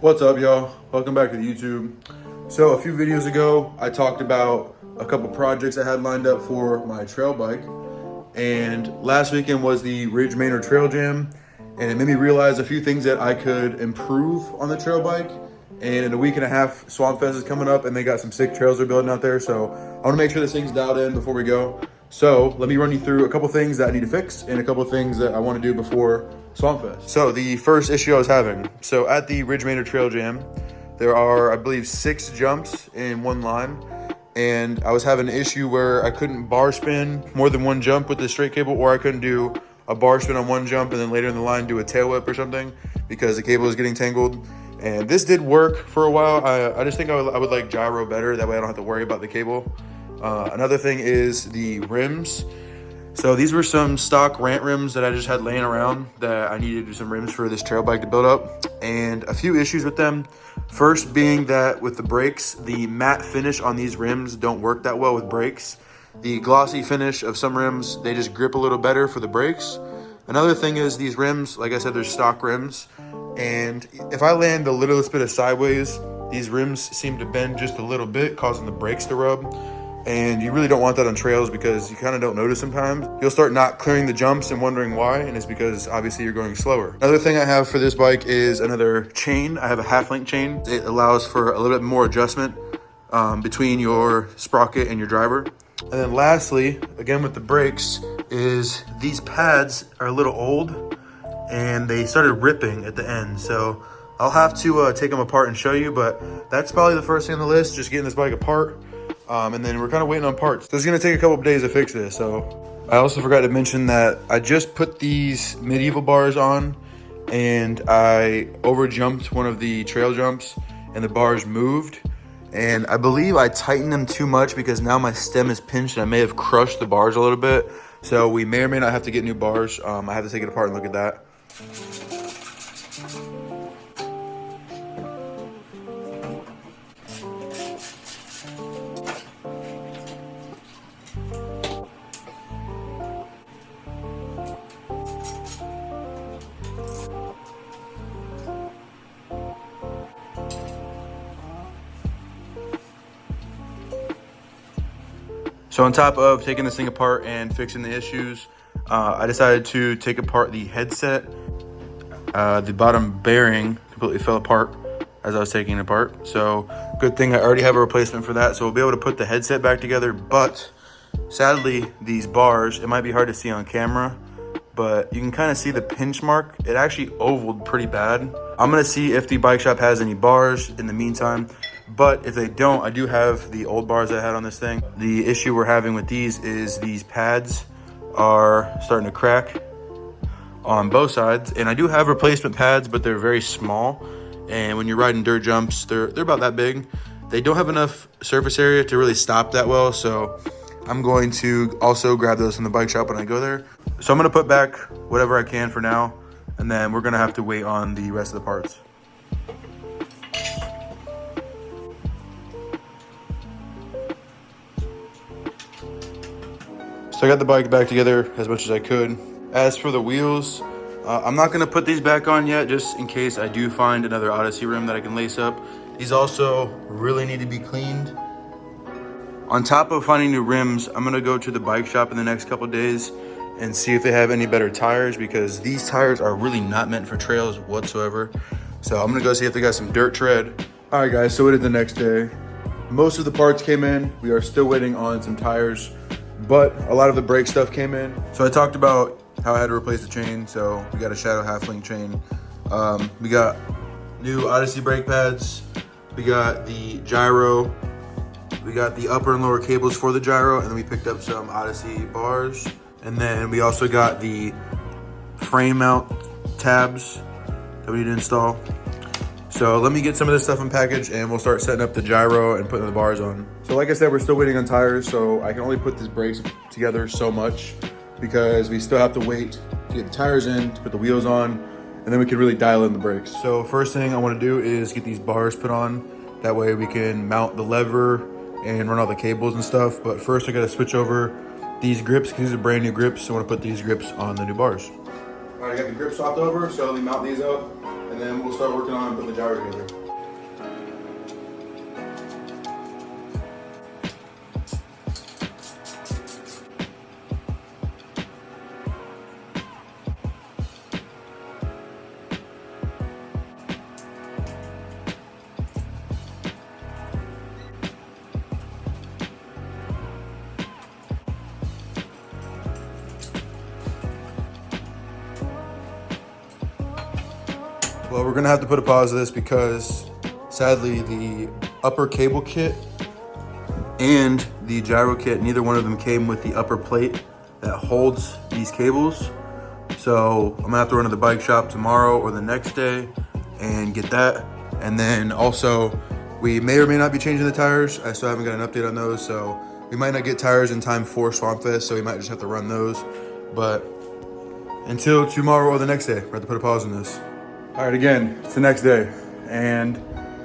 What's up, y'all? Welcome back to the YouTube. So a few videos ago, I talked about a couple projects I had lined up for my trail bike. And last weekend was the Ridge Manor Trail Jam. And it made me realize a few things that I could improve on the trail bike. And in a week and a half, Swampfest is coming up and they got some sick trails they're building out there. So I wanna make sure this thing's dialed in before we go. So let me run you through a couple things that I need to fix and a couple things that I wanna do before Swampfest. So the first issue I was having, so at the Ridge Manor Trail Jam, there are, I believe, 6 jumps in one line. And I was having an issue where I couldn't bar spin more than one jump with the straight cable, or I couldn't do a bar spin on one jump and then later in the line do a tail whip or something because the cable was getting tangled. And this did work for a while. I just think I would like gyro better. That way I don't have to worry about the cable. Another thing is the rims. So these were some stock Rant rims that I just had laying around that I needed to do some rims for this trail bike to build up. And a few issues with them. First being that with the brakes, the matte finish on these rims don't work that well with brakes. The glossy finish of some rims, they just grip a little better for the brakes. Another thing is these rims, like I said, they're stock rims. And if I land the littlest bit of sideways, these rims seem to bend just a little bit, causing the brakes to rub. And you really don't want that on trails because you kind of don't notice sometimes. You'll start not clearing the jumps and wondering why, and it's because obviously you're going slower. Another thing I have for this bike is another chain. I have a half-link chain. It allows for a little bit more adjustment between your sprocket and your driver. And then lastly, again with the brakes, is these pads are a little old and they started ripping at the end. So I'll have to take them apart and show you, but that's probably the first thing on the list, just getting this bike apart. And then we're kind of waiting on parts. So it's gonna take a couple of days to fix this. So I also forgot to mention that I just put these medieval bars on and I over jumped one of the trail jumps and the bars moved. And I believe I tightened them too much because now my stem is pinched and I may have crushed the bars a little bit. So we may or may not have to get new bars. I have to take it apart and look at that. So on top of taking this thing apart and fixing the issues, I decided to take apart the headset. The bottom bearing completely fell apart as I was taking it apart. So good thing I already have a replacement for that. So we'll be able to put the headset back together. But sadly, these bars, it might be hard to see on camera, but you can kind of see the pinch mark. It actually ovaled pretty bad. I'm gonna see if the bike shop has any bars in the meantime. But if they don't, I do have the old bars I had on this thing. The issue we're having with these is these pads are starting to crack on both sides. And I do have replacement pads, but they're very small. And when you're riding dirt jumps, they're about that big. They don't have enough surface area to really stop that well. So I'm going to also grab those from the bike shop when I go there. So I'm gonna put back whatever I can for now. And then we're gonna have to wait on the rest of the parts. So I got the bike back together as much as I could. As for the wheels, I'm not gonna put these back on yet, just in case I do find another Odyssey rim that I can lace up. These also really need to be cleaned. On top of finding new rims, I'm gonna go to the bike shop in the next couple of days and see if they have any better tires, because these tires are really not meant for trails whatsoever. So I'm gonna go see if they got some dirt tread. All right guys, so it is the next day. Most of the parts came in. We are still waiting on some tires, but a lot of the brake stuff came in. So I talked about how I had to replace the chain. So we got a Shadow half-link chain. We got new Odyssey brake pads. We got the gyro. We got the upper and lower cables for the gyro. And then we picked up some Odyssey bars. And then we also got the frame mount tabs that we need to install. So let me get some of this stuff unpackaged and we'll start setting up the gyro and putting the bars on. So like I said, we're still waiting on tires, so I can only put these brakes together so much because we still have to wait to get the tires in, to put the wheels on, and then we can really dial in the brakes. So first thing I want to do is get these bars put on. That way we can mount the lever and run all the cables and stuff. But first I got to switch over these grips because these are brand new grips. So I want to put these grips on the new bars. All right, I got the grips swapped over, so let me mount these up. and then we'll start working on putting the gyro together. Well, we're gonna have to put a pause to this because sadly the upper cable kit and the gyro kit, neither one of them came with the upper plate that holds these cables. So I'm gonna have to run to the bike shop tomorrow or the next day and get that. And then also we may or may not be changing the tires. I still haven't got an update on those. So we might not get tires in time for Swampfest. So we might just have to run those. But until tomorrow or the next day, we have to put a pause on this. All right, again, it's the next day and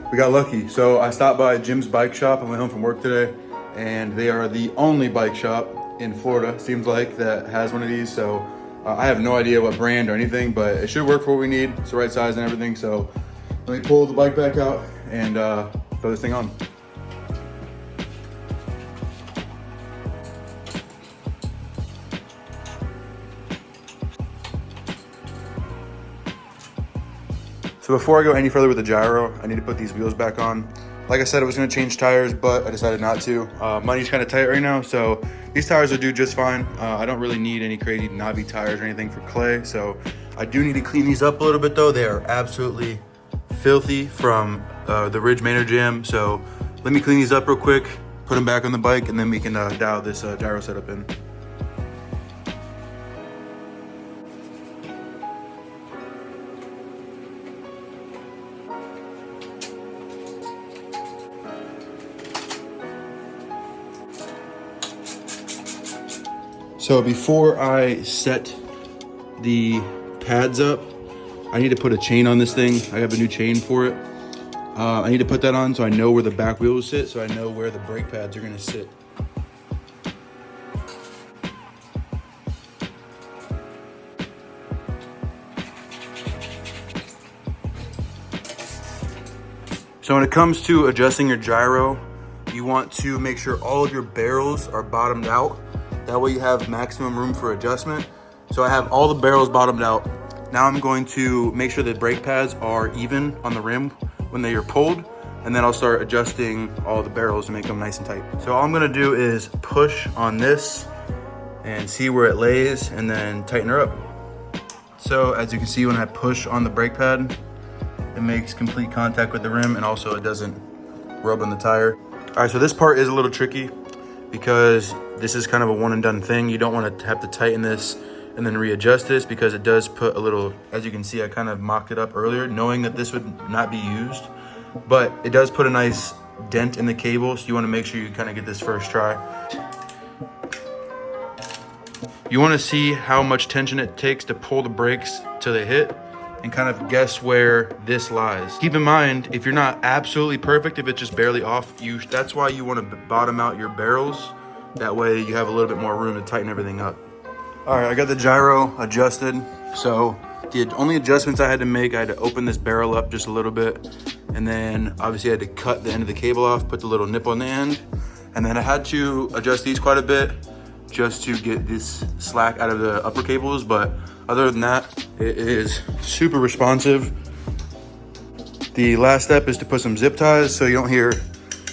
we got lucky. So I stopped by Jim's bike shop on my way home from work today, and they are the only bike shop in Florida, seems like, that has one of these. So I have no idea what brand or anything, but it should work for what we need. It's the right size and everything. So let me pull the bike back out and throw this thing on. So before I go any further with the gyro, I need to put these wheels back on. Like I said, I was gonna change tires, but I decided not to. Money's kind of tight right now, so these tires will do just fine. I don't really need any crazy knobby tires or anything for clay, so I do need to clean these up a little bit though. They are absolutely filthy from the Ridge Maynard Jam. So let me clean these up real quick, put them back on the bike, and then we can dial this gyro setup in. So before I set the pads up, I need to put a chain on this thing. I have a new chain for it. I need to put that on so I know where the back wheels sit, so I know where the brake pads are gonna sit. So when it comes to adjusting your gyro, you want to make sure all of your barrels are bottomed out. That way you have maximum room for adjustment. So I have all the barrels bottomed out. Now I'm going to make sure the brake pads are even on the rim when they are pulled, and then I'll start adjusting all the barrels to make them nice and tight. So all I'm gonna do is push on this and see where it lays and then tighten her up. So as you can see, when I push on the brake pad, it makes complete contact with the rim, and also it doesn't rub on the tire. All right, so this part is a little tricky because this is kind of a one and done thing. You don't want to have to tighten this and then readjust this because it does put a little, as you can see, I kind of mocked it up earlier knowing that this would not be used, but it does put a nice dent in the cable. So you want to make sure you kind of get this first try. You want to see how much tension it takes to pull the brakes till they hit and kind of guess where this lies. Keep in mind, if you're not absolutely perfect, if it's just barely off, that's why you want to bottom out your barrels. That way you have a little bit more room to tighten everything up. All right, I got the gyro adjusted. So the only adjustments I had to make, I had to open this barrel up just a little bit. And then obviously I had to cut the end of the cable off, put the little nip on the end. And then I had to adjust these quite a bit just to get this slack out of the upper cables. But other than that, it is super responsive. The last step is to put some zip ties so you don't hear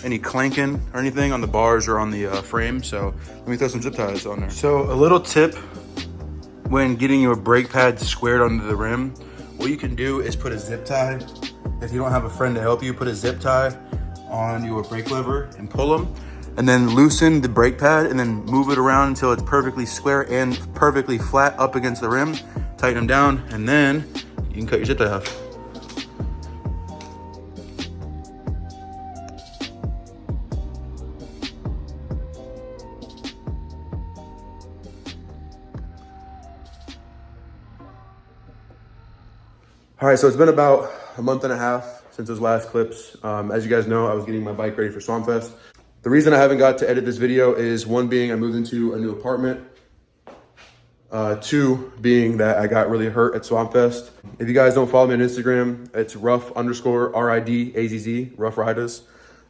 any clanking or anything on the bars or on the frame. So let me throw some zip ties on there. So a little tip when getting your brake pad squared onto the rim, what you can do is put a zip tie. If you don't have a friend to help you, put a zip tie on your brake lever and pull them, and then loosen the brake pad and then move it around until it's perfectly square and perfectly flat up against the rim. Tighten them down, and then you can cut your zip tie off. All right, so it's been about a month and a half since those last clips. As you guys know, I was getting my bike ready for Swampfest. The reason I haven't got to edit this video is one being I moved into a new apartment. Two being that I got really hurt at Swampfest. If you guys don't follow me on Instagram, it's rough_RIDAZZ, Rough Riders.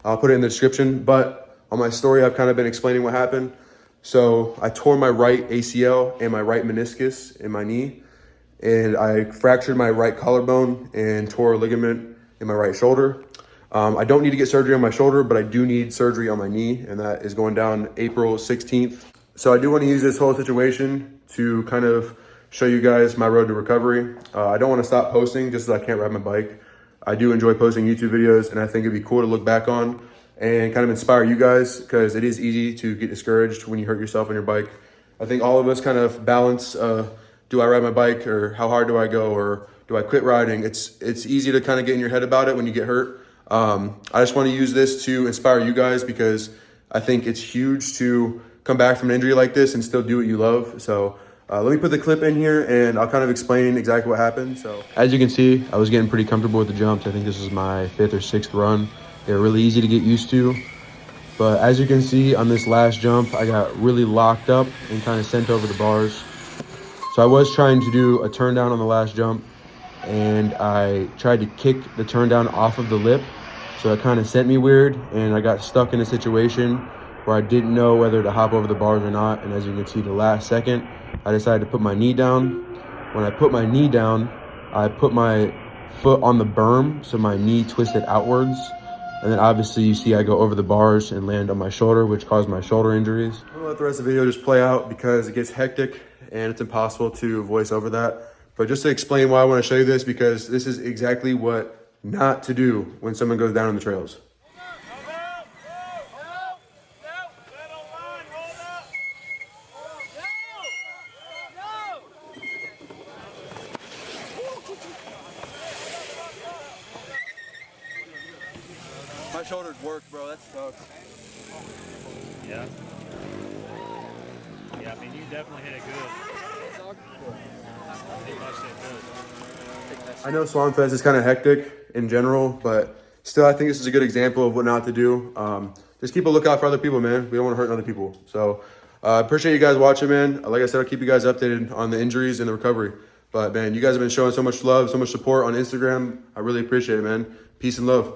I'll put it in the description. But on my story, I've kind of been explaining what happened. So I tore my right ACL and my right meniscus in my knee, and I fractured my right collarbone and tore a ligament in my right shoulder. I don't need to get surgery on my shoulder, but I do need surgery on my knee, and that is going down April 16th. So I do want to use this whole situation to kind of show you guys my road to recovery. I don't want to stop posting just as I can't ride my bike. I do enjoy posting YouTube videos, and I think it'd be cool to look back on and kind of inspire you guys, because it is easy to get discouraged when you hurt yourself on your bike. I think all of us kind of balance, do I ride my bike, or how hard do I go, or do I quit riding? It's easy to kind of get in your head about it when you get hurt. I just want to use this to inspire you guys, because I think it's huge to come back from an injury like this and still do what you love. So let me put the clip in here and I'll kind of explain exactly what happened. So as you can see, I was getting pretty comfortable with the jumps. I think this is my 5th or 6th run. They're really easy to get used to. But as you can see on this last jump, I got really locked up and kind of sent over the bars. So I was trying to do a turn down on the last jump, and I tried to kick the turn down off of the lip. So it kind of sent me weird, and I got stuck in a situation where I didn't know whether to hop over the bars or not. And as you can see, the last second, I decided to put my knee down. When I put my knee down, I put my foot on the berm, so my knee twisted outwards. And then obviously you see I go over the bars and land on my shoulder, which caused my shoulder injuries. I'm gonna let the rest of the video just play out because it gets hectic and it's impossible to voice over that. But just to explain why I want to show you this, because this is exactly what not to do when someone goes down on the trails. My shoulders work, bro. That sucks. Yeah. Yeah, I mean, you definitely hit it good. I know Swampfest is kind of hectic in general, but still, I think this is a good example of what not to do. Just keep a lookout for other people, man. We don't want to hurt other people. So appreciate you guys watching, man. Like I said, I'll keep you guys updated on the injuries and the recovery. But, man, you guys have been showing so much love, so much support on Instagram. I really appreciate it, man. Peace and love.